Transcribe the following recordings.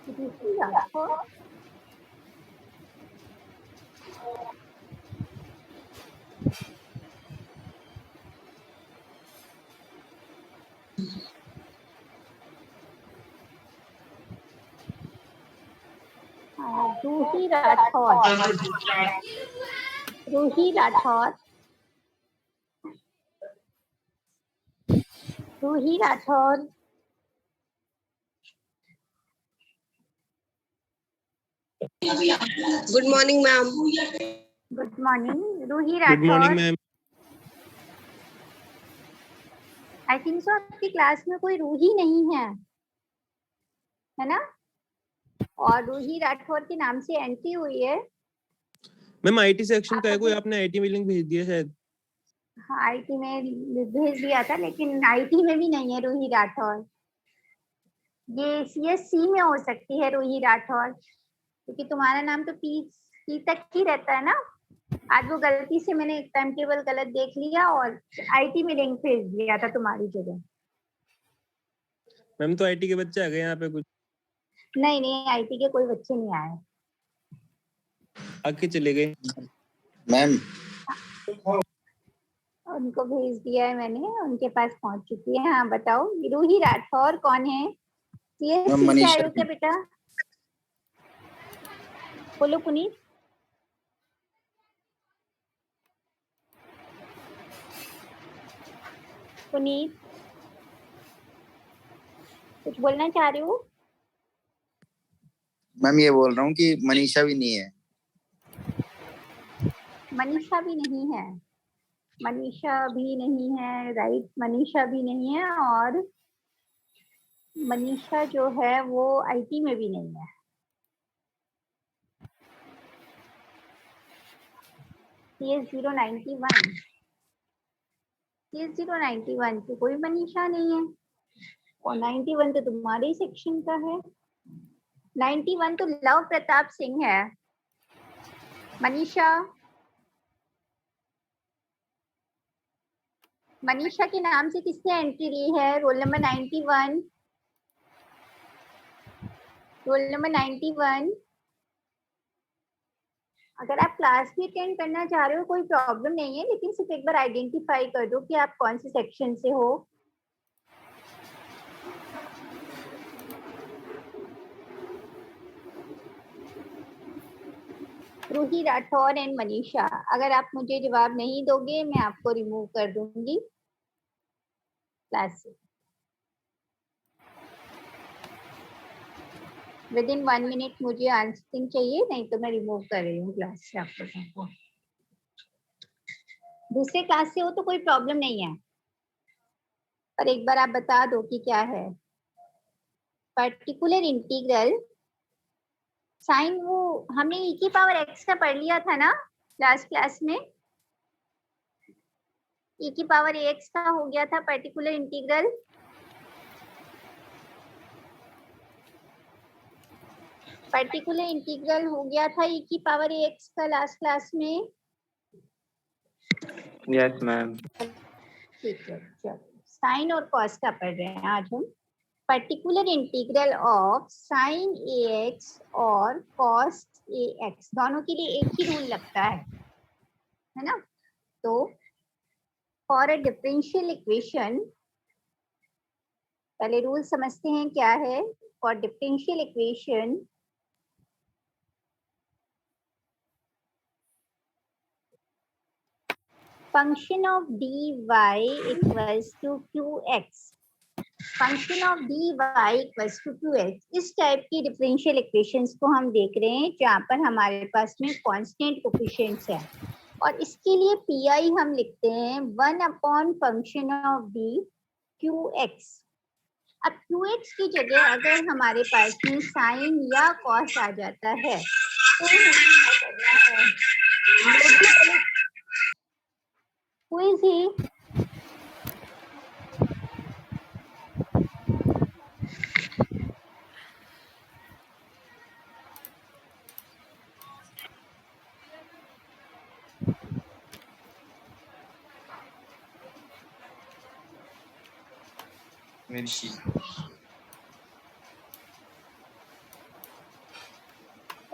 Ruhi Rathore. Roohi Rathore. Roohi Rathore. Roohi Rathore. Good morning ma'am. Good morning Roohi good morning Rathore. Ma'am. I think so आपकी class में कोई रूही नहीं है ना? और रूही राठौर के नाम से एंट्री हुई है। मैम आईटी सेक्शन का है कोई, आपने आईटी में लिंक भेज दिया शायद। हाँ आईटी में भेज दिया था, लेकिन आईटी में भी नहीं है रूही राठौर। ये सीएससी में हो सकती है रूही राठौर, क्योंकि तुम्हारा नाम तो पी तक ही रहता है ना। आज वो गलती से मैंने टाइम टेबल गलत देख लिया और आईटी में लिंक भेज दिया था तुम्हारी जगह। मैम तो आईटी के बच्चे आ गए यहाँ पे कुछ। नहीं आईटी के कोई बच्चे नहीं आए, आके चले गए मैम। उनको भेज दिया है मैंने, उनके पास पहुंच चुकी है। हाँ बताओ रूही राठौर कौन है? सीएससी से आए हो क्या बेटा? बोलो पुनीत। पुनीत कुछ बोलना चाह रहे हो? मैम ये बोल रहा हूँ कि मनीषा भी नहीं है। मनीषा भी नहीं है। मनीषा भी नहीं है, राइट। मनीषा भी नहीं है, और मनीषा जो है वो आईटी में भी नहीं है। CS091 CS091 की कोई मनीषा नहीं है, और 91 तो तुम्हारे ही सेक्शन का है। 91 तो लव प्रताप सिंह है। मनीषा के नाम से किसने एंट्री ली है? Roll number 91। Roll number 91। अगर आप क्लास भी अटेंड करना चाह रहे हो कोई प्रॉब्लम नहीं है, लेकिन सिर्फ एक बार आइडेंटिफाई कर दो कि आप कौन से सेक्शन से हो। रूही राठौर एंड मनीषा, अगर आप मुझे जवाब नहीं दोगे मैं आपको रिमूव कर दूंगी क्लास से। विद इन 1 मिनट मुझे आंसरिंग चाहिए, नहीं तो मैं रिमूव कर रही हूँ क्लास से आप लोगों को। दूसरे क्लास से हो तो कोई प्रॉब्लम नहीं है, पर एक बार आप बता दो कि क्या है। पर्टिकुलर इंटीग्रल साइन, वो हमने e की पावर x का पढ़ लिया था ना लास्ट क्लास में। e की पावर ax का हो गया था पर्टिकुलर इंटीग्रल। पर्टिकुलर इंटीग्रल हो गया था e की पावर ax का लास्ट क्लास में। Yes ma'am. ठीक है, चलो साइन और कॉस का पढ़ रहे हैं आज हम। Particular integral of sine ax और कॉस ax, दोनों के लिए एक ही रूल लगता है ना। तो फॉर अ डिफरेंशियल इक्वेशन, पहले रूल समझते हैं क्या है। For differential equation function of dy equals to qx, function of dy equals to qx, इस टाइप की डिफरेंशियल इक्वेशंस को हम देख रहे हैं जहाँ पर हमारे पास में कांस्टेंट कोफिशिएंट्स है, और इसके लिए pi हम लिखते हैं 1 upon function of d qx। अब qx की जगह अगर हमारे पास में साइन या कॉस आ जाता है तो हमें क्या करना है? Who is he?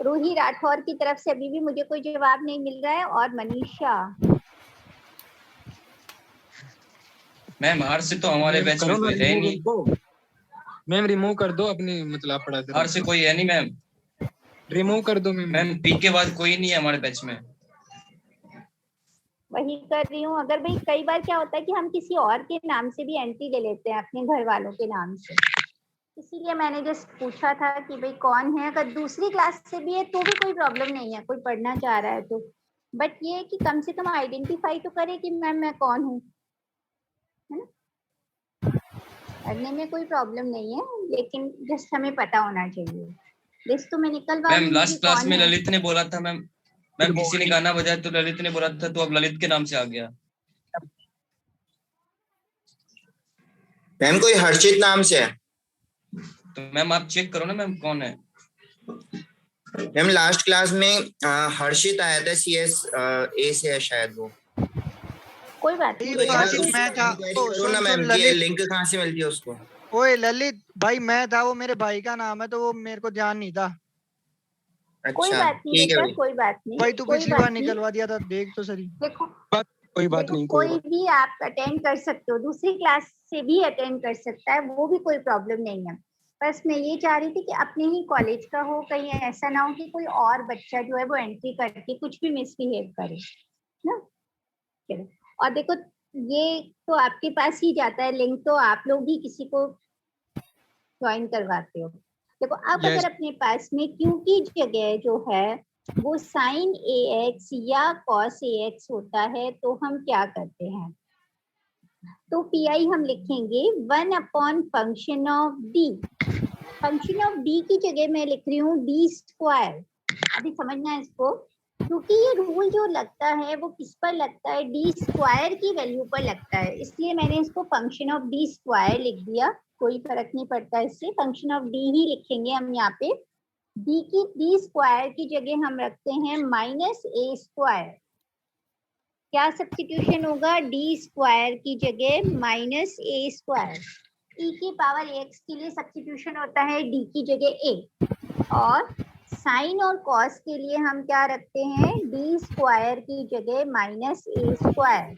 Ruhi Rathore की तरफ से अभी भी मुझे कोई जवाब नहीं मिल रहा है। और मनीषा, मैम हर्ष तो हमारे बैच में कोई है नहीं। मैम रिमूव कर दो अपनी, मतलब पढ़ा दो। हर्ष कोई है नहीं मैम। रिमूव कर दो मैम। मैम पी के बाद कोई नहीं है हमारे बैच में। वही कर रही हूँ। अगर भाई कई बार क्या होता है कि हम किसी और के नाम से भी एंट्री ले लेते हैं, अपने घर वालों के नाम से, इसीलिए मैंने जस्ट पूछा था कि भाई कौन है। अगर दूसरी क्लास से भी है तो भी कोई प्रॉब्लम नहीं है, कोई पढ़ना चाह रहा है तो, बट ये है कि कम से कम आइडेंटिफाई तो करे कि मैम मैं कौन हूँ, है ना। पढ़ने में कोई प्रॉब्लम नहीं है, लेकिन जस्ट हमें पता होना चाहिए। लिस्ट तो मैं निकलवा मैम लूंगी लास्ट कि क्लास कौन में है। ललित ने बोला था मैम। मैम किसी ने गाना बजाया तो ललित ने बोला था, तो अब ललित के नाम से आ गया। मैम कोई हर्षित नाम से है। तो मैम आप चेक करो ना मैम कौन है। मैम लास्ट क्लास में हर्षित आया था, CS A से है शायद वो। कोई बात नहीं तो बेटा, यार तुम उसको मैं था। request ओ, करो सुन ना सुन मैम, ये ललित, लिंक कहाँ से मिलती है उसको। ओए ललित भाई, मैं था, वो मेरे भाई का नाम है तो वो मेरे को ध्यान नहीं था। कोई अच्छा बात नहीं ठीक है बेटा, भाई। कोई बात नहीं, भाई तू कोई पिछली बात बार नहीं। निकलवा दिया था, देख तो सही। देखो कोई बात देखो, नहीं, कोई भी आप अटेंड कर सकते हो, दूसरी क्लास से भी अटेंड कर सकता है, वो भी कोई प्रॉब्लम नहीं है। बस मैं ये चाह रही थी कि अपने ही कॉलेज का हो, कहीं ऐसा ना हो कि कोई और बच्चा जो है वो एंट्री करके कुछ भी मिसबिहेव करे ना। चलो, और देखो ये तो आपके पास ही जाता है लिंक, तो आप लोग ही किसी को ज्वाइन करवाते हो। देखो अब Yes. अगर अपने पास में क्यू की जगह जो है वो साइन AX या cos AX होता है, तो हम क्या करते हैं, तो PI हम लिखेंगे 1 upon function of D। Function of D की जगह मैं लिख रही हूँ D स्क्वायर। अभी समझना है इसको, क्योंकि ये रूल जो लगता है वो किस पर लगता है, D स्क्वायर की वैल्यू पर लगता है, इसलिए मैंने इसको फंक्शन ऑफ D स्क्वायर लिख दिया। कोई फर्क नहीं पड़ता इससे, फंक्शन ऑफ D ही लिखेंगे हम यहाँ पे। D स्क्वायर की जगह हम रखते हैं -A स्क्वायर। क्या सब्स्टिट्यूशन होगा, D स्क्वायर की जगह -A स्क्वायर। E की पावर AX के लिए सब्स्टिट्यूशन होता है D की जगह A, और साइन और कॉस के लिए हम क्या रखते हैं, D स्क्वायर की जगह -A स्क्वायर।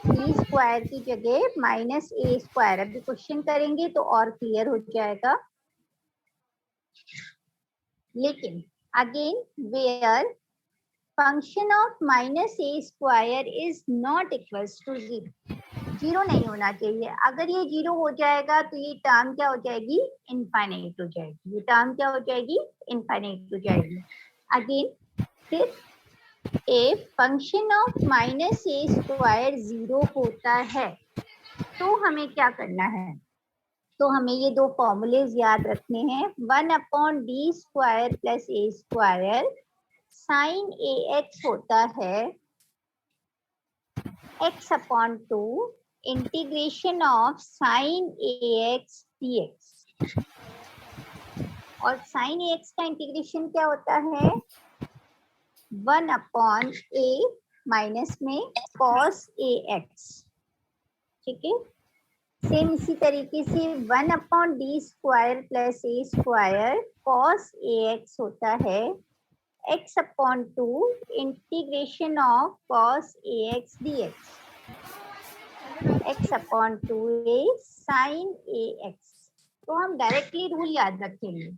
D स्क्वायर की जगह -A स्क्वायर। अभी क्वेश्चन करेंगे तो और क्लियर हो जाएगा। लेकिन again where function of -A square is not equals to 0, 0 नहीं होना चाहिए। अगर ये 0 हो जाएगा तो ये टर्म क्या हो जाएगी, इनफाइनाइट हो जाएगी। ये टर्म क्या हो जाएगी, इनफाइनाइट हो जाएगी। अगेन फिर if function of -A square 0 होता है तो हमें क्या करना है, तो हमें ये दो फॉर्मूलेज याद रखने हैं। 1 upon D square plus A square, sine AX होता है x upon 2 integration of sine AX dx। और साइन AX का इंटीग्रेशन क्या होता है, 1 अपॉन A माइनस में cos AX। ठीक है, सेम इसी तरीके से 1 upon D square plus A square cos AX होता है x upon 2 integration of cos AX dx। x upon 2 sine AX। तो हम डायरेक्टली रूल याद रखेंगे,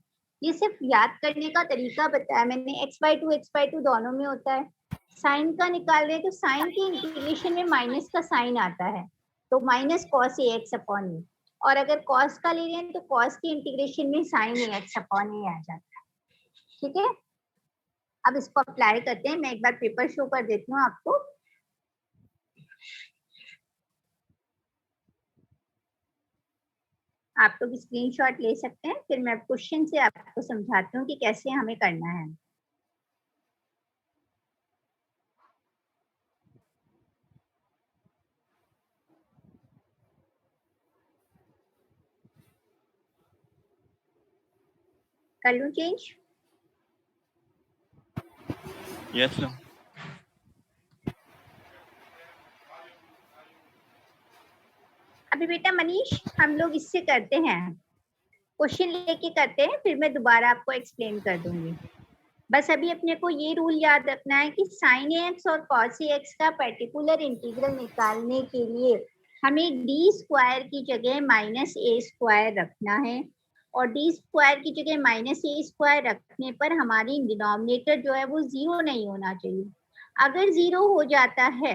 ये सिर्फ याद करने का तरीका बताया मैंने। x/2 दोनों में होता है। साइन का निकाल रहे हैं तो साइन की इंटीग्रेशन में माइनस का साइन आता है, तो माइनस cos AX अपॉन ए। और अगर cos का ले रहे हैं तो cos की इंटीग्रेशन में साइन AX अपॉन ए आ जाता है। ठीक है, अब इसको अप्लाई करते हैं। मैं एक बार पेपर शो कर देती हूँ आपको। आप लोग स्क्रीनशॉट ले सकते हैं, फिर मैं क्वेश्चन से आपको समझाती हूँ कि कैसे हमें करना है। कर लूँ चेंज? Yes ma'am. अभी बेटा मनीष, हम लोग इससे करते हैं, क्वेश्चन लेके करते हैं, फिर मैं दोबारा आपको एक्सप्लेन कर दूंगी। बस अभी अपने को ये रूल याद रखना है कि sin ax और cos ax का पर्टिकुलर इंटीग्रल निकालने के लिए हमें डी स्क्वायर की जगह माइनस ए स्क्वायर रखना है, और डी स्क्वायर की जगह माइनस ए स्क्वायर रखने पर हमारी डिनोमिनेटर जो है वो जीरो नहीं होना चाहिए। अगर जीरो हो जाता है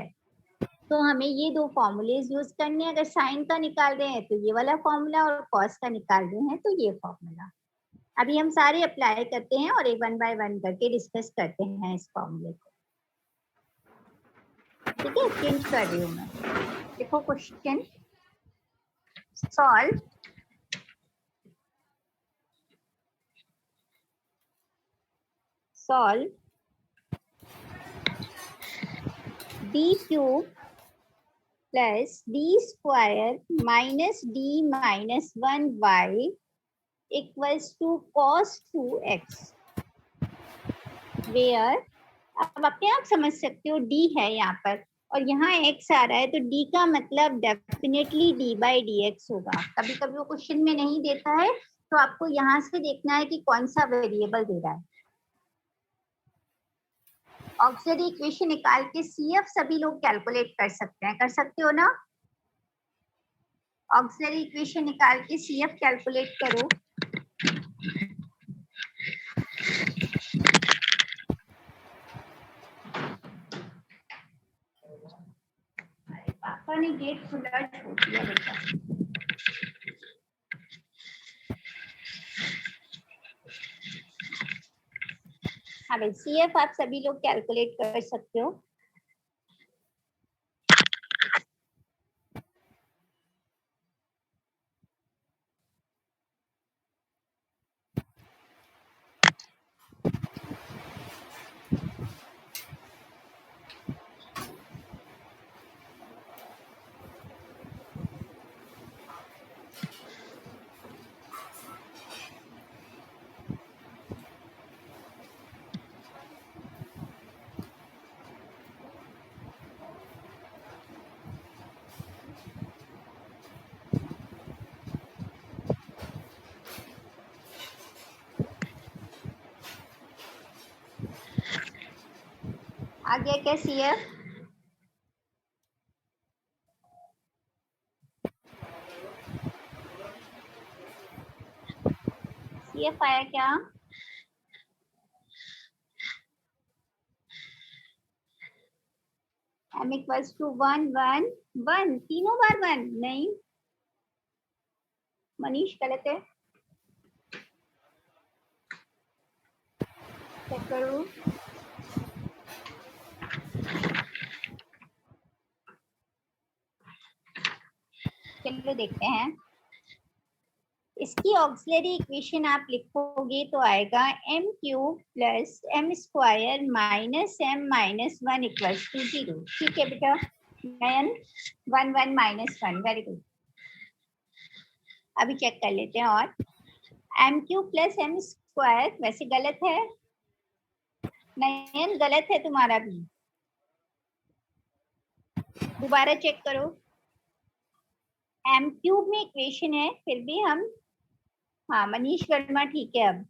तो हमें ये दो फॉर्मूलेज यूज करने हैं। अगर साइन का निकाल रहे हैं तो ये वाला फॉर्मूला, और कॉस का निकाल रहे हैं तो ये फॉर्मूला। अभी हम सारे अप्लाई करते हैं और एक वन बाय वन करके डिस्कस करते हैं इस फॉर्मूले को। ठीक है, चेंज कर रही हूँ मैं। देखो question solve D cube plus D square minus D minus 1y equals to cos 2x, where अब अपने आप समझ सकते हो d है यहाँ पर और यहाँ x आ रहा है, तो d का मतलब definitely d by D x होगा। कभी कभी वो क्वेश्चन में नहीं देता है तो आपको यहाँ से देखना है कि कौन सा वेरिएबल दे रहा है। ऑक्सिलरी इक्वेशन निकाल के CF सभी लोग कैलकुलेट कर सकते हैं, कर सकते हो ना? ऑक्सिलरी इक्वेशन निकाल के CF कैलकुलेट करो। पापा ने गेट खुला छोड़ दिया बेटा। हाँ भाई, CF आप सभी लोग कैलकुलेट कर सकते हो। आ गया क्या CF? CF आया क्या? m इक्वल्स टू 1 1 1, तीनों बार 1 नहीं, मनीष गलत है, चेक करो। चलो देखते हैं, इसकी ऑक्सिलरी इक्वेशन आप लिखोगे तो आएगा m cube plus m square minus m minus 1 equals to 0। ठीक है बेटा, नयन 1 1 माइनस 1, वेरी गुड। अभी चेक कर लेते हैं, और m cube plus m square वैसे गलत है, नयन गलत है तुम्हारा भी, दोबारा चेक करो। m क्यूब में इक्वेशन है फिर भी हम, हाँ मनीष वर्मा ठीक है। अब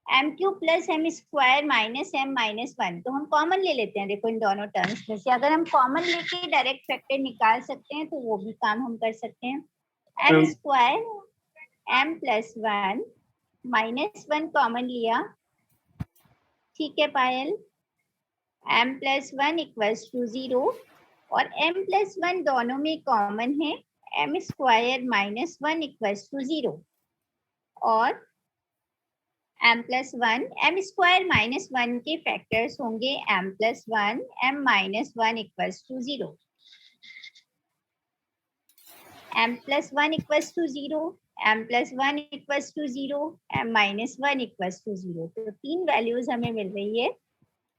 m cube plus m square minus m minus 1, तो हम कॉमन ले लेते हैं। देखो इन दोनों टर्म्स में से अगर हम कॉमन लेके डायरेक्ट फैक्टर निकाल सकते हैं तो वो भी काम हम कर सकते हैं। m square m plus 1 minus 1 common लिया, ठीक है पायल, m प्लस 1 इक्वल्स टू 0, और m प्लस 1 दोनों में कॉमन है, m square minus 1 equals to 0, और m plus 1 m square minus 1 के फैक्टर्स होंगे m plus 1 m minus 1 equals to 0, m plus 1 equals to 0, m plus 1 equals to 0, m minus 1 equals to 0। तो तीन values हमें मिल रही है,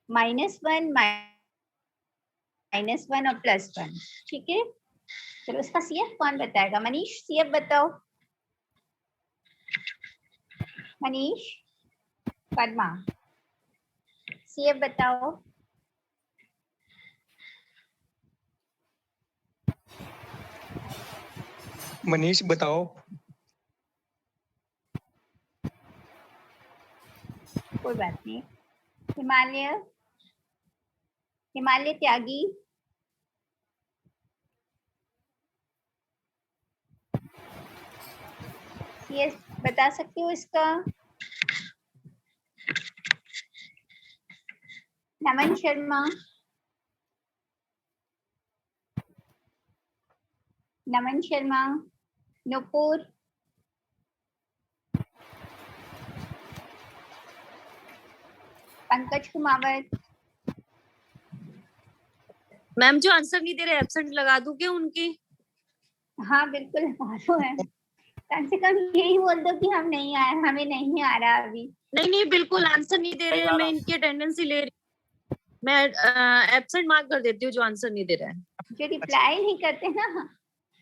-1 -1 और +1। ठीक है, चलो इसका CF कौन बताएगा? मनीष CF बताओ। मनीष, पद्मा, CF बताओ। मनीष बताओ। कोई बात नहीं, हिमालय, हिमालय त्यागी, यस बता सकते हो इसका? नमन शर्मा, नमन शर्मा, नुपुर, पंकज कुमावत, मैम जो आंसर नहीं दे रहे एब्सेंट लगा दूं क्या उनकी? हाँ बिल्कुल मालूम है, कम से कम यही बोल दो कि हम नहीं आए, हमें नहीं आ रहा अभी। नहीं बिल्कुल आंसर नहीं दे रहे हैं, मैं इनकी अटेंडेंस ही ले रही हूँ। मैं एब्सेंट मार्क कर देती हूँ जो आंसर नहीं दे रहा है। जो रिप्लाई नहीं करते ना,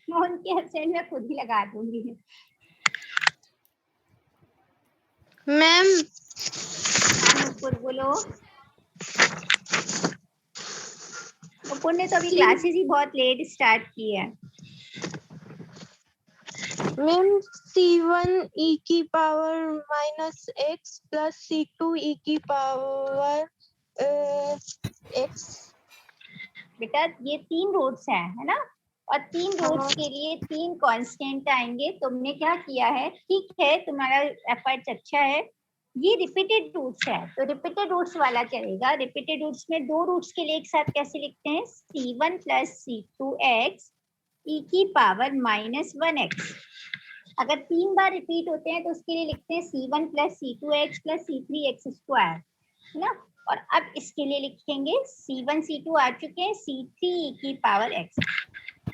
मैं उनके एब्सेंट में खुद ही लगा दूंगी। मैम नुपुर बोलो। नुपुर ने तो अभी क्लासेस ही बहुत लेट स्टार्ट की है। मैम C1 e की power minus x plus C2 e की पावर x। बेटा ये 3 रूट्स हैं, है ना, और 3 रूट्स के लिए 3 कांस्टेंट आएंगे। तुमने क्या किया है, ठीक है तुम्हारा एफर्ट अच्छा है, ये रिपीटेड रूट्स है तो रिपीटेड रूट्स वाला चलेगा। रिपीटेड रूट्स में 2 रूट्स के लिए एक साथ कैसे लिखते हैं, C1 प्लस C2x e की पावर माइनस 1x। अगर 3 बार रिपीट होते हैं तो उसके लिए लिखते हैं C1 plus C2x plus C3x square, है ना। और अब इसके लिए लिखेंगे C1 C2 आ चुके हैं, C3 e की पावर x।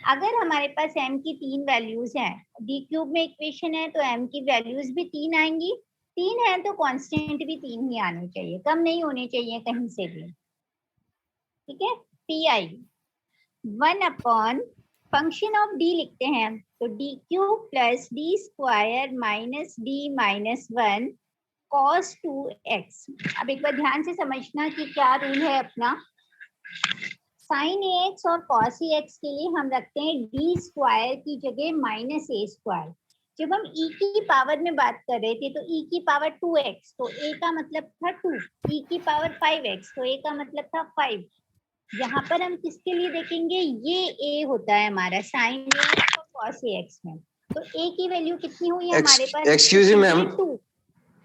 अगर हमारे पास m की 3 वैल्यूज हैं, d क्यूब में इक्वेशन है तो m की वैल्यूज भी 3 आएंगी। 3 है तो कांस्टेंट भी 3 ही आने चाहिए, कम नहीं होने चाहिए कहीं से भी, ठीक है। pi 1 upon function of d लिखते हैं तो d cube plus d square minus d minus 1 cos 2x। अब एक बार ध्यान से समझना कि क्या रूल है अपना। sin ax और cos ax के लिए हम रखते हैं d स्क्वायर की जगह माइनस a स्क्वायर। जब हम e की पावर में बात कर रहे थे तो e की पावर 2x तो a का मतलब था 2, e की पावर 5x तो a का मतलब था 5। यहाँ पर हम किसके लिए देखेंगे, ये a होता है हमारा sin ax और cos ax में। तो a की वैल्यू कितनी हुई हमारे पास, एक्सक्यूज मी मैम। 2।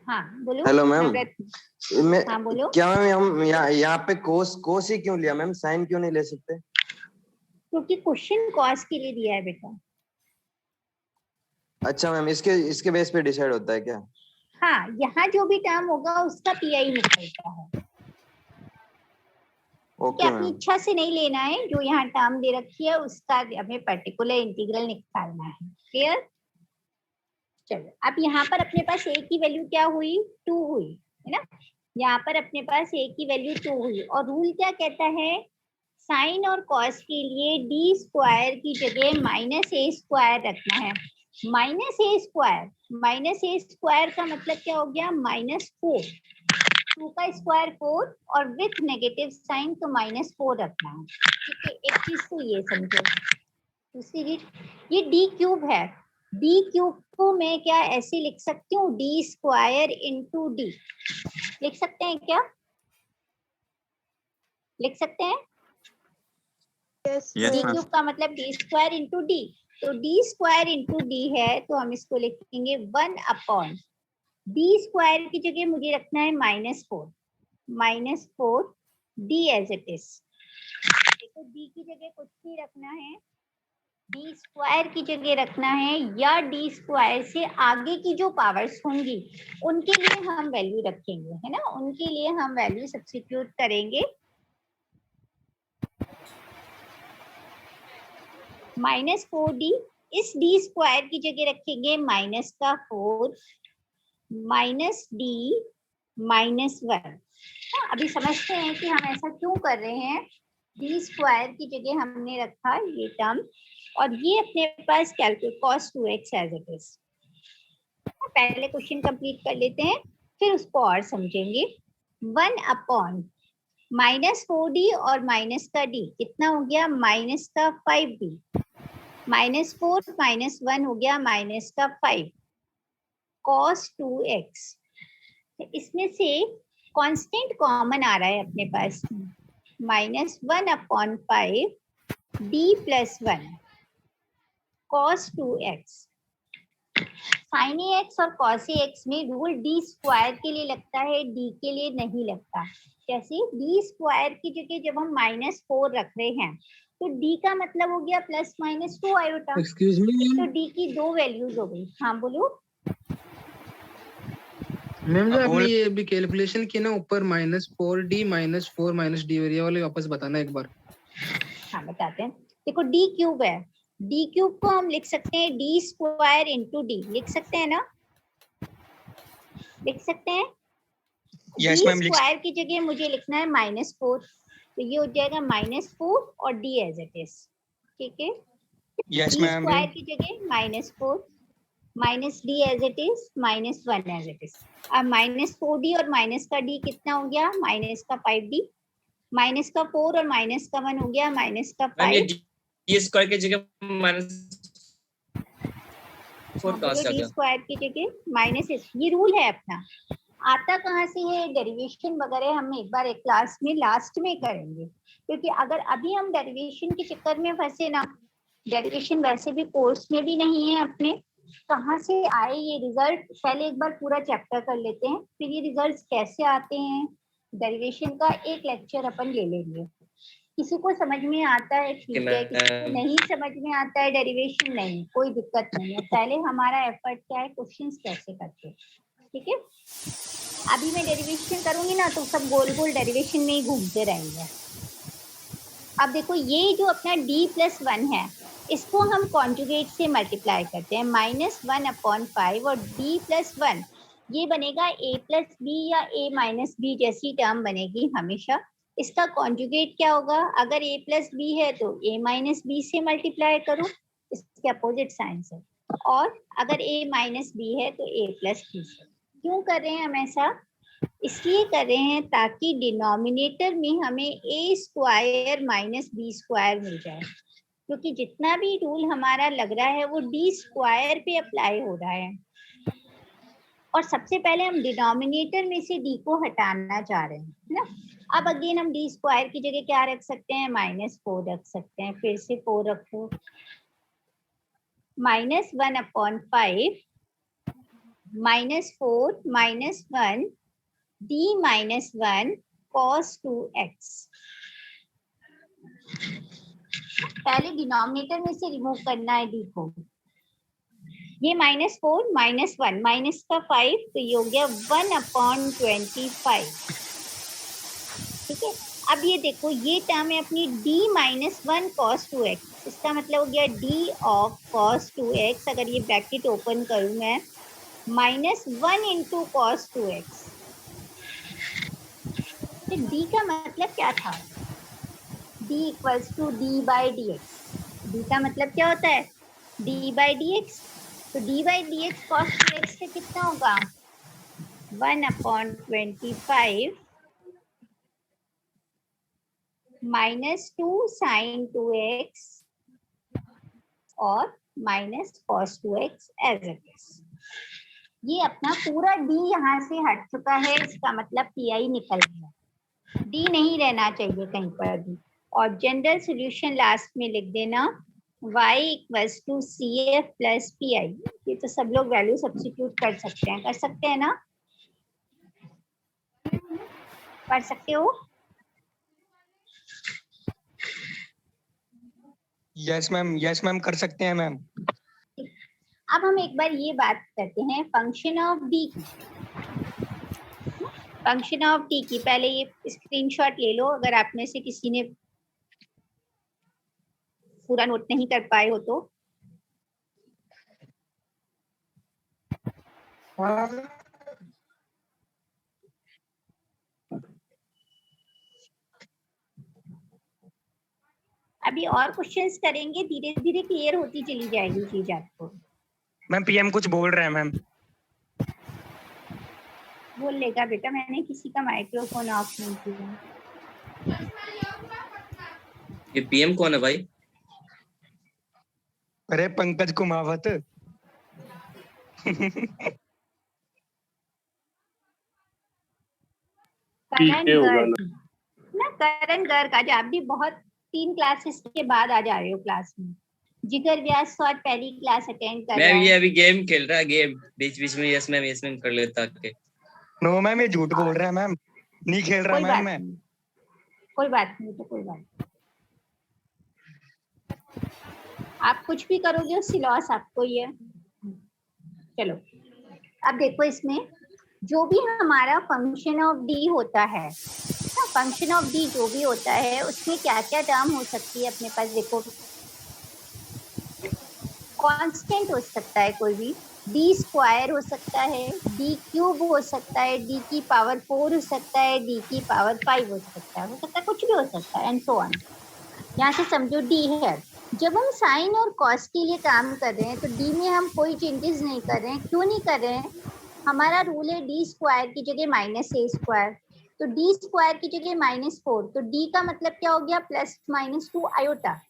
हाँ बोलो। Hello ma'am. नवरत्न। हाँ बोलो। क्या मैम हम यहाँ पे कोस ही क्यों लिया मैम, साइन क्यों नहीं ले सकते? क्योंकि क्वेश्चन कॉस के लिए दिया है बेटा। अच्छा मैम, इसके बेस पे डिसाइड होता है क्या? हाँ, यहाँ जो भी टर्म होगा उसका पीआई निकलता है। ओके अपनी मैम। इच्छा से नहीं लेना है, जो यहाँ टर्म दे रखी है उसका हमें पर्टिकुलर इंटीग्रल निकालना है। क्लियर? चलो अब यहाँ पर अपने पास a की वैल्यू क्या हुई, 2 हुई, है ना। यहाँ पर अपने पास a की वैल्यू 2 हुई और रूल क्या कहता है, साइन और कॉस के लिए d स्क्वायर की जगह माइनस a स्क्वायर रखना है। माइनस a स्क्वायर का मतलब क्या हो गया, -4। 2 का स्क्वायर 4 और विथ नेगेटिव साइन तो -4 रखना है, ठीक है। एक चीज तो ये समझो। दूसरी चीज, ये d क्यूब है, d क्यूब को मैं क्या ऐसे लिख सकती हूँ, d स्क्वायर इंटू d लिख सकते हैं क्या, लिख सकते हैं। Yes, d ma'am. क्यूब का मतलब d स्क्वायर इंटू d, तो d स्क्वायर इंटू d है तो हम इसको लिखेंगे 1 अपॉन d स्क्वायर की जगह मुझे रखना है -4 d एज इट इज। देखो d की जगह कुछ नहीं रखना है, d स्क्वायर की जगह रखना है, या d स्क्वायर से आगे की जो पावर्स होंगी उनके लिए हम वैल्यू रखेंगे, है ना, उनके लिए हम वैल्यू सब्स्टिट्यूट करेंगे। -4d, इस d स्क्वायर की जगह रखेंगे -4 -d -1। अभी समझते हैं कि हम ऐसा क्यों कर रहे हैं। d स्क्वायर की जगह हमने रखा ये टर्म और ये अपने पास calculate cos 2x as it is. पहले क्वेश्चन कंप्लीट कर लेते हैं फिर उसको और समझेंगे। 1 अपॉन -4d और माइनस का d कितना हो गया, माइनस का 5d, -4 -1 हो गया माइनस का 5 cos 2x। इसमें से कांस्टेंट कॉमन आ रहा है अपने पास, -1/5 d + 1 cos 2x। sin ax और cos ax में रूल d स्क्वायर के लिए लगता है, d के लिए नहीं लगता। जैसे d स्क्वायर की जगह जब हम -4 रख रहे हैं तो d का मतलब हो गया ±2 आयोटा। एक्सक्यूज मी तो d की 2 वैल्यूज हो गई। हाँ बोलो मैम, जो अब आपने बोल ये अभी कैलकुलेशन की ना ऊपर -4d -4 -d ये वाले वापस बताना एक बार। हाँ बताते हैं। देखो d क्यूब है, d क्यूब को हम लिख सकते हैं d स्क्वायर इंटू d, लिख सकते हैं ना, लिख सकते हैं। यस d मैम लिख स्क्वायर की जगह मुझे लिखना है -4, तो ये हो जाएगा -4 और d एज इट इज। ठीक है, यस d मैम स्क्वायर की जगह -4 minus d as it is -1 as it is. अब -4d और माइनस का d कितना हो गया, माइनस का 5d, माइनस का 4 और माइनस का 1 हो गया माइनस का मैम ये 5। d स्क्वायर की जगह -4 कहाँ से आ d गया? स्क्वायर की जगह माइनस, ये रूल है अपना। आता कहाँ से है, डेरिवेशन वगैरह हम एक बार एक क्लास में लास्ट में करेंगे, क्योंकि अगर अभी हम डेरिवेशन के चक्कर में फंसे ना, डेरिवेशन वैसे भी कोर्स में भी नहीं है अपने, कहाँ से आए ये रिजल्ट, पहले एक बार पूरा चैप्टर कर लेते हैं, फिर ये रिजल्ट्स कैसे आते हैं डेरिवेशन का एक लेक्चर अपन ले लेंगे। किसी को समझ में आता है ठीक है, किसी को नहीं समझ में आता है डेरिवेशन, नहीं कोई दिक्कत नहीं है। पहले हमारा एफर्ट क्या है, क्वेश्चंस कैसे करते हैं। ठीक है, अभी मैं डेरिवेशन करूंगी ना तो सब गोल गोल डेरिवेशन में ही घूमते रहेंगे। अब देखो ये जो अपना d + 1 है, इसको हम कॉन्जुगेट से मल्टीप्लाई करते हैं, -1/5 और d + 1 ये बनेगा a + b या a - b जैसी टर्म बनेगी हमेशा। इसका कॉन्जुगेट क्या होगा, अगर a + b है तो a - b से मल्टीप्लाई करो, इसके अपोजिट साइन से, और अगर a - b है तो a + b से। क्यों कर रहे हैं हम ऐसा, इसलिए कर रहे हैं ताकि डिनोमिनेटर में हमें a स्क्वायर - b स्क्वायर मिल जाए, क्योंकि जितना भी रूल हमारा लग रहा है वो d स्क्वायर पे अप्लाई हो रहा है, और सबसे पहले हम डिनोमिनेटर में से d को हटाना चाह रहे हैं ना। अब अगेन हम d स्क्वायर की जगह क्या रख सकते हैं, -4 रख सकते हैं, फिर से 4 रखो, -1/5 -4 -1 d - 1 cos 2x। पहले डिनोमिनेटर में से रिमूव करना है d को, ये -4 -1 माइनस का 5 तो ये हो गया 1/25। ठीक है, अब ये देखो ये टर्म है अपनी d - 1 cos 2x, इसका मतलब हो गया d of cos 2x, अगर ये ब्रैकेट ओपन करूं मैं, -1 × cos 2x। तो d का मतलब क्या था, d = d/dx। d का मतलब क्या होता है, d/dx, तो d/dx cos 2x से कितना होगा, 1/25 -2 sin 2x और -cos 2x as it is. ये अपना पूरा d यहाँ से हट चुका है, इसका मतलब pi निकल गया, d नहीं रहना चाहिए कहीं पर भी। और जनरल सॉल्यूशन लास्ट में लिख देना, y = CF + PI। ये तो सब लोग वैल्यू सब्स्टिट्यूट कर सकते हैं ना, कर सकते हो। यस मैम कर सकते हैं मैम। अब हम एक बार ये बात करते हैं फंक्शन ऑफ d की। फंक्शन ऑफ d की पहले ये स्क्रीनशॉट ले लो, अगर आप में से किसी ने पूरा नोट नहीं कर पाए हो तो। अभी और क्वेश्चंस करेंगे, धीरे धीरे क्लियर होती चली जाएगी चीज आपको। मैम पीएम कुछ बोल रहे हैं मैम। बोल लेगा बेटा, मैंने किसी का माइक्रोफोन ऑफ नहीं किया। ये पीएम कौन है भाई? अरे पंकज कुमावत। करण गर्ग ना, करण गर्ग आज आप भी बहुत 3 क्लासेस के बाद आ जा रहे हो क्लास में। जिगर व्यास सॉर्ट पहली क्लास अटेंड कर रहा मैम ये है। अभी गेम खेल रहा है, गेम बीच बीच में यस मैम कर लेता है। नो मैम, ये झूठ बोल रहा है मैम, नहीं खेल रहा कोई मैम बात मैं। नहीं, कोई बात नहीं, तो कोई बात नहीं। आप कुछ भी करोगे उससे लॉस आपको ही है। चलो अब देखो, इसमें जो भी हमारा फंक्शन ऑफ डी होता है, फंक्शन ऑफ डी जो भी होता है उसमें क्या क्या टर्म हो सकती है अपने पास। देखो कांस्टेंट हो सकता है कोई भी, डी स्क्वायर हो सकता है, डी क्यूब हो सकता है, डी की पावर 4 हो सकता है, डी की पावर 5 हो सकता है, कुछ भी हो सकता है एंड सो ऑन। यहाँ से समझो डी है। जब हम साइन और कॉस के लिए काम कर रहे हैं तो डी में हम कोई चेंजेस नहीं कर रहे हैं। क्यों नहीं कर रहे हैं? हमारा रूल है डी स्क्वायर की जगह माइनस ए स्क्वायर, तो डी स्क्वायर की जगह -4, तो डी का मतलब क्या हो गया, +-2 आयोटा।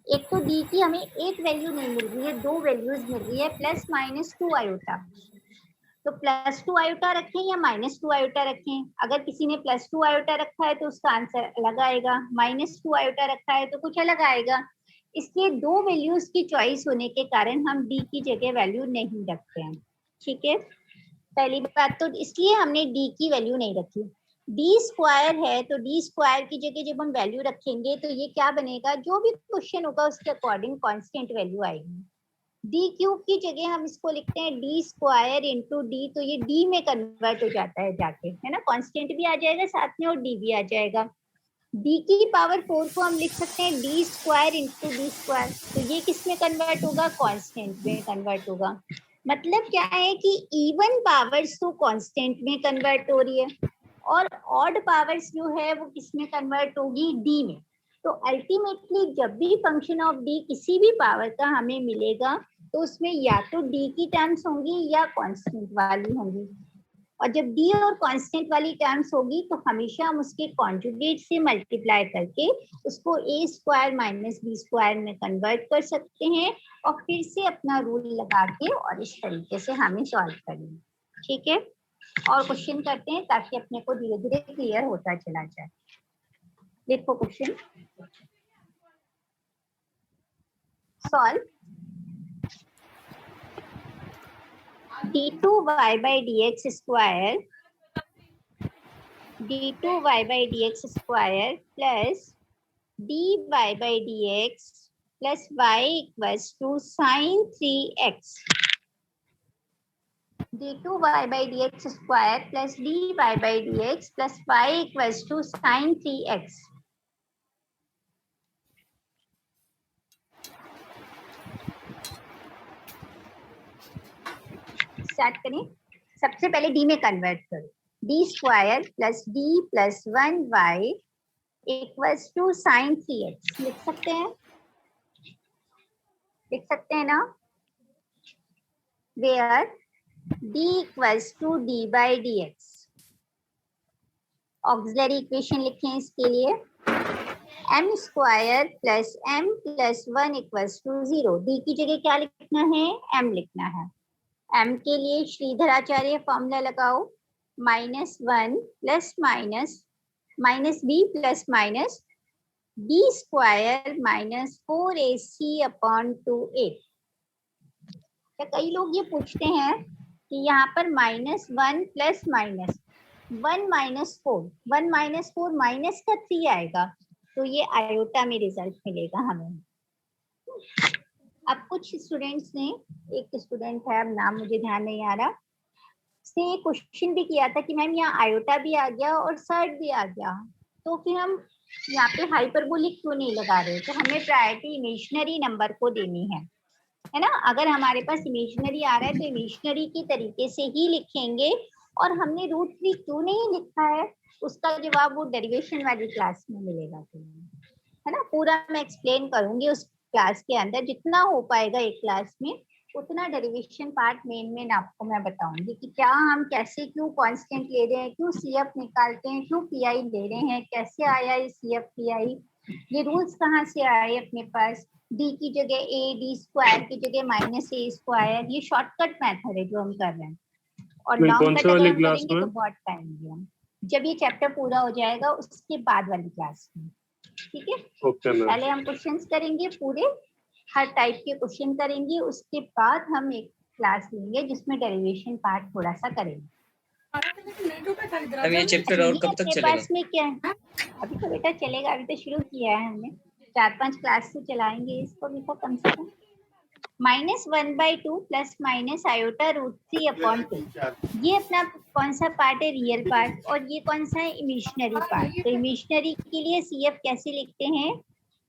एक तो डी की हमें एक वैल्यू नहीं मिल रही है, 2 वैल्यूज मिल रही है, +-2 आयोटा। तो +2 आयोटा रखें या -2 आयोटा रखें? अगर किसी ने +2 आयोटा रखा है तो उसका आंसर अलग आएगा, -2 आयोटा रखा है तो कुछ अलग आएगा। इसलिए 2 वैल्यूज की चॉइस होने के कारण हम डी की जगह वैल्यू नहीं रखते हैं। ठीक है, पहली बात तो इसलिए हमने डी की वैल्यू नहीं रखी। डी स्क्वायर है तो डी स्क्वायर की जगह जब हम वैल्यू रखेंगे तो ये क्या बनेगा, जो भी क्वेश्चन होगा उसके अकॉर्डिंग कांस्टेंट वैल्यू आएगी। डी क्यूब की जगह हम इसको लिखते हैं डी स्क्वायर इंटू डी, तो ये डी में कन्वर्ट हो जाता है जाके, है ना, कांस्टेंट भी आ जाएगा साथ में और डी भी आ जाएगा। डी की पावर 4 को हम लिख सकते हैं D square into D square, तो ये किस में कन्वर्ट होगा, कांस्टेंट में कन्वर्ट होगा। मतलब क्या है कि इवन पावर्स तो कांस्टेंट में कन्वर्ट हो रही है और ऑड पावर्स जो है वो किस में कन्वर्ट होगी, डी में। तो अल्टीमेटली जब भी फंक्शन ऑफ डी किसी भी पावर का हमें मिलेगा तो उसमें या तो डी की टर्म्स होंगी या कांस्टेंट वाली होंगी, और जब डी और कांस्टेंट वाली टर्म्स होगी तो हमेशा हम उसके कॉन्जुगेट से मल्टीप्लाई करके उसको ए स्क्वायर माइनस बी स्क्वायर में कन्वर्ट कर सकते हैं और फिर से अपना रूल लगा के और इस तरीके से हमें सॉल्व करेंगे। ठीक है, और क्वेश्चन करते हैं ताकि अपने को धीरे धीरे क्लियर होता चला जाए। देखो question solve. d2y by dx square plus dy by dx plus y equals to sin 3x. d2y by dx square plus dy by dx plus y equals to sin 3x. Start करें। सबसे पहले D में convert करो, D square plus D plus 1y equals to sine 3x। लिख सकते हैं, लिख सकते हैं ना, where d equals to d by dx। Auxiliary equation लिखें इसके लिए, m square plus m plus 1 equals to 0। d की जगह क्या लिखना है, m लिखना है। m के लिए श्रीधराचार्य फॉर्मूला लगाओ, -1 plus minus b plus minus b square minus 4ac upon 2a। कई लोग ये पूछते हैं कि यहाँ पर -1 plus minus 1 minus 4, 1 minus 4 minus का 3 आएगा, तो ये आयोटा में रिजल्ट मिलेगा हमें। अब कुछ स्टूडेंट्स ने, एक स्टूडेंट है, अब नाम मुझे ध्यान नहीं आ रहा, उसने ये क्वेश्चन भी किया था कि मैम यहाँ आयोटा भी आ गया और सर्ड भी आ गया, तो फिर हम यहाँ पे हाइपरबोलिक क्यों नहीं लगा रहे। तो हमें प्रायोरिटी इमेजिनरी नंबर को देनी है ना। अगर हमारे पास इमेजिनरी आ रहा है तो इमेजिनरी के तरीके से ही लिखेंगे, और हमने √3 क्यों नहीं लिखा है उसका जवाब वो डेरिवेशन वाली क्लास में मिलेगा, है ना। पूरा मैं एक्सप्लेन करूंगी उस क्लास के अंदर, जितना हो पाएगा एक क्लास में उतना डेरिवेशन पार्ट मेन आपको मैं बताऊंगी कि क्या हम कैसे, क्यों कांस्टेंट ले रहे हैं, क्यों सीएफ निकालते हैं, क्यों पीआई ले रहे हैं, कैसे आया ये सीएफ पीआई, ये रूल्स कहाँ से आए अपने पास, डी की जगह ए, डी स्क्वायर की जगह -a स्क्वायर, ये शॉर्टकट मेथड है जो हम कर रहे हैं, और लॉन्ग कट अगर हम करेंगे तो बहुत टाइम लगेगा। जब ये चैप्टर पूरा हो जाएगा उसके बाद वाली क्लास में, ठीक है। पहले हम क्वेश्चंस करेंगे पूरे, हर टाइप के क्वेश्चन करेंगे, उसके बाद हम एक क्लास लेंगे जिसमें डेरिवेशन पार्ट थोड़ा सा करेंगे। अब ये चैप्टर और कब तक अपने चलेगा? पास में क्या है, अभी तो बेटा चलेगा, अभी तो शुरू किया है हमने, 4-5 क्लास से चलाएंगे इसको भी तो कम से कम। -1/2 प्लस माइनस आयोटा √3/2, ये अपना कौन सा पार्ट है? Real part. और ये कौन सा है? Imaginary part. तो इमेजिनरी के लिए CF कैसे लिखते हैं?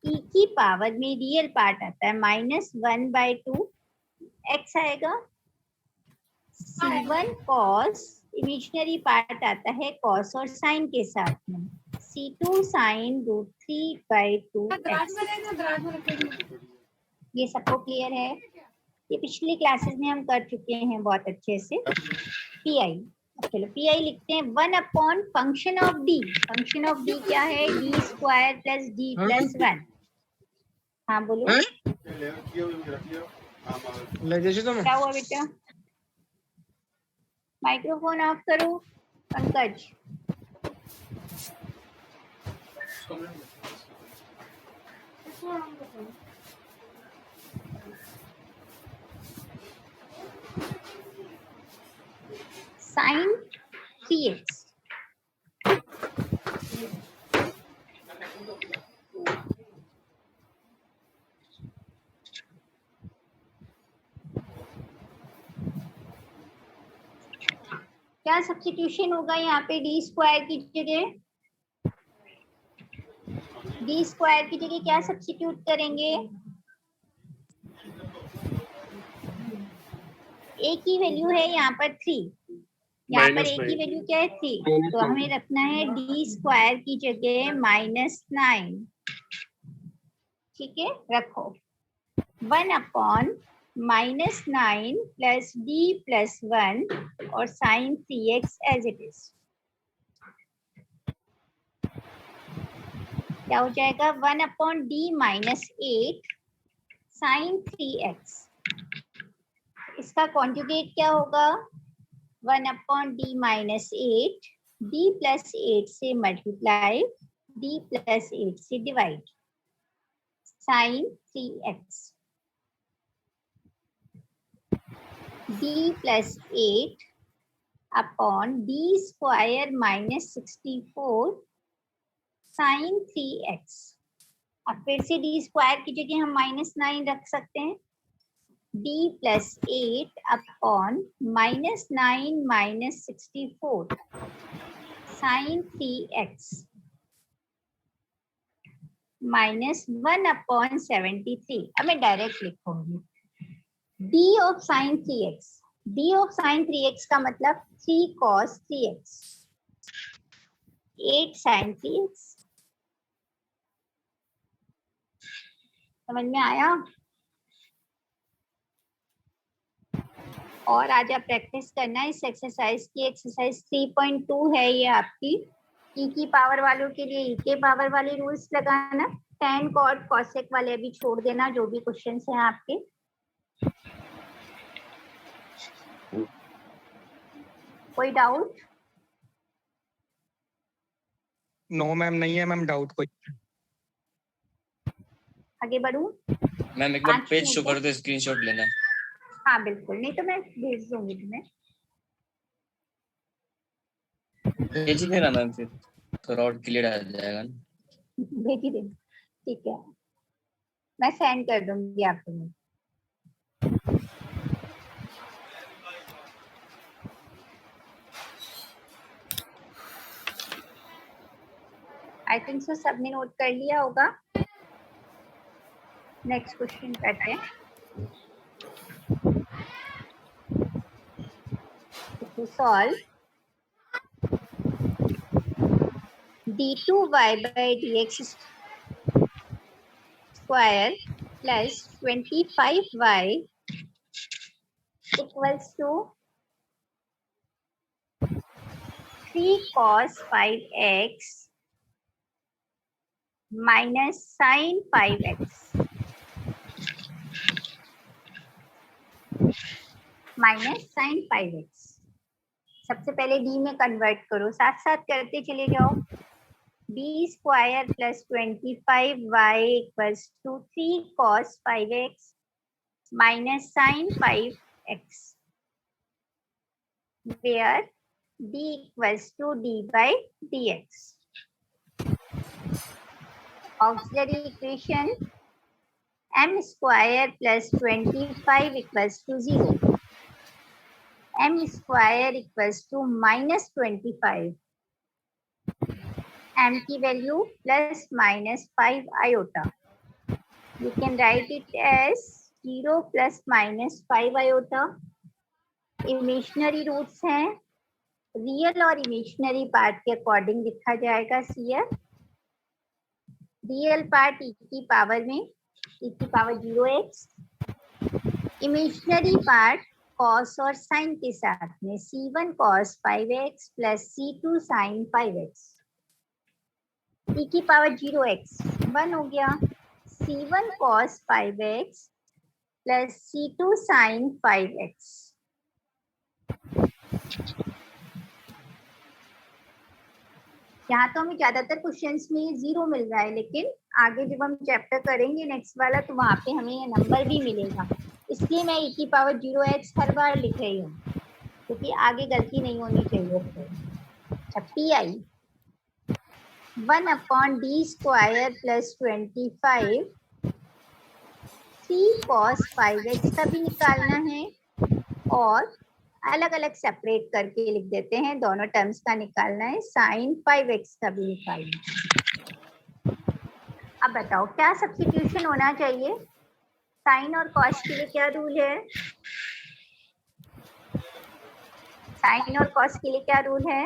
e की पावर में रियल पार्ट आता है -1/2 x आएगा, C1 cos, इमेजिनरी पार्ट आता है cos और sin के साथ में, C2 sin √3/2 x। ये सबको क्लियर है? ये पिछली क्लासेस में हम कर चुके हैं बहुत अच्छे से। PI, चलो PI लिखते हैं 1/, function of D। Function of D क्या है? D² + D + 1। हाँ बोलो, क्या हुआ बेटा? माइक्रोफोन ऑफ करो पंकज। sin 3x, क्या सब्स्टिट्यूशन होगा यहाँ पे? D² की जगह, D² की जगह क्या सब्स्टिट्यूट करेंगे? A की वैल्यू है यहाँ पर 3, यहाँ पर A की वैल्यू क्या है? 3, तो हमें रखना है D² की जगह -9, ठीक है, रखो 1/, -9 + D + 1 और sin 3x as it is. क्या हो जाएगा? 1/D - 8 sin 3x। इसका कॉन्जुगेट क्या होगा? 1/D - 8, D + 8 से मल्टीप्लाई, D + 8 से divide, sin 3x। D + 8 upon D² -64 sin 3x। अब फिर से D² की जगह हम -9 रख सकते हैं, D + 8 अपॉन -9 - 64 sin 3x -1/73। अब मैं डायरेक्ट लिखूंगी D of sin 3x। D of sin 3x का मतलब 3 cos 3x, 8 sin 3x। समझ में आया? और आज आप प्रैक्टिस करना है इस एक्सरसाइज की। एक्सरसाइज 3.2 है ये आपकी। ई की पावर वालों के लिए ई के पावर वाले रूल्स लगाना, tan cot cosec वाले अभी छोड़ देना, जो भी क्वेश्चंस हैं आपके। कोई डाउट? नो मैम, नहीं है मैम डाउट कोई। आगे बढ़ूं? मैम एक बार 5 पेज मिनट शो है। कर दो, स्क्रीनशॉट लेना है। हाँ बिल्कुल, नहीं तो मैं भेज दूंगी तुम्हें। भेज ही देना मैम, फिर थोड़ा और क्लियर आ जाएगा ना। भेज ही देना, ठीक है, मैं सेंड कर दूंगी आपको। आई थिंक सो सबने नोट कर लिया होगा। नेक्स्ट क्वेश्चन करते हैं। To solve d2y/dx square plus 25y equals to 3 cos 5x minus sin 5x minus sin 5x। सबसे पहले डी में कन्वर्ट करो, साथ साथ करते चले जाओ। B square plus 25y equals to 3 cos 5x minus sine 5x, where d equals to d by dx. Auxiliary equation m square plus 25 equals to 0. M square equals to minus 25. M की value plus minus 5 iota. You can write it as 0 plus minus 5 iota. Imaginary roots हैं, real और imaginary part के according लिखा जाएगा CF. Real part e की power में e की power 0x, imaginary part cos और sin के साथ में c1 cos 5x plus c2 sin 5x. e की पावर 0x 1 हो गया, c1 cos 5x plus c2 sin 5x. यहाँ तो हमें ज्यादातर क्वेश्चंस में 0 मिल रहा है, लेकिन आगे जब हम चैप्टर करेंगे नेक्स्ट वाला तो वहाँ पे हमें ये नंबर भी मिलेगा. इसलिए मैं e की पावर 0x हर बार लिख रही हूँ, क्योंकि आगे गलती नहीं होनी चाहिए. अच्छा, pi 1 upon D square plus 25 3 cos 5x का भी निकालना है, और अलग अलग सेपरेट करके लिख देते हैं, दोनों टर्म्स का निकालना है. sin 5x का भी निकालना है. अब बताओ क्या सब्स्टिट्यूशन होना चाहिए? साइन और कॉस के लिए क्या रूल है? साइन और कॉस के लिए क्या रूल है?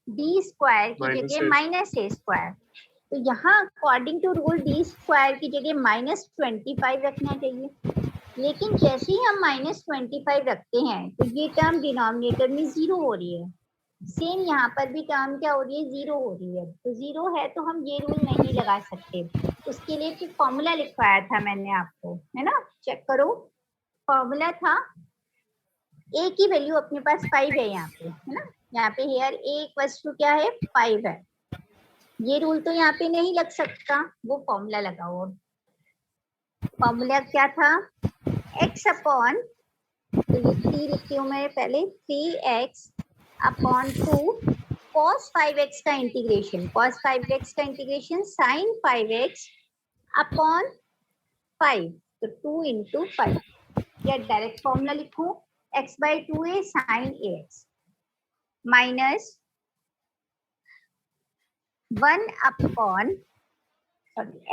डी स्क्वायर की जगह माइनस ए स्क्वायर. तो यहाँ according to rule D square की जगह माइनस 25 रखना चाहिए. लेकिन जैसे ही हम माइनस 25 रखते हैं तो ये टर्म डिनोमिनेटर में 0 हो रही है. सेम यहाँ पर भी टर्म क्या हो रही है? 0 हो रही है. तो 0 है तो हम ये रूल नहीं लगा सकते. उसके लिए फिर फॉर्मूला लिखवाया था मैंने आपको, है ना? चेक करो, फॉर्मूला था a की वैल्यू अपने पास 5 है यहाँ पे, है ना? यहाँ पे हेयर a इक्वल्स टू क्या है? 5 है. ये रूल तो यहाँ पे नहीं लग सकता, वो फॉर्मूला लगाओ. फॉर्मूला क्या था? x अपॉन, तो ये 3 लिखती हूँ मैं पहले, 3x अपॉन 2 cos 5x का इंटीग्रेशन, cos 5x का इंटीग्रेशन sin 5x अपॉन 5, तो 2 into 5. या डायरेक्ट फॉर्मूला लिखूं, x by 2a sin ax minus 1 upon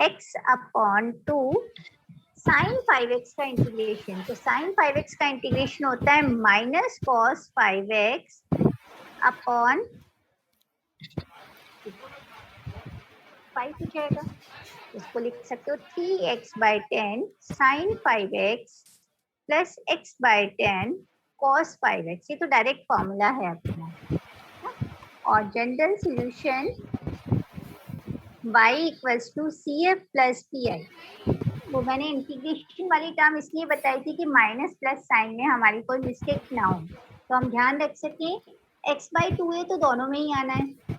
x upon 2 sin 5x का इंटीग्रेशन. तो sin 5x का इंटीग्रेशन होता है माइनस cos 5x अपॉन 5 हो जाएगा. इसको लिख सकते हो 3x by 10 sin 5x plus x by 10 cos 5x. ये तो डायरेक्ट फॉर्मूला है अपना. और general solution y equals to CF plus PI. वो मैंने इंटीग्रेशन वाली टर्म इसलिए बताई थी कि माइनस प्लस साइन में हमारी कोई मिस्टेक ना हो, तो हम ध्यान रख सकें. x by 2a तो दोनों में ही आना है,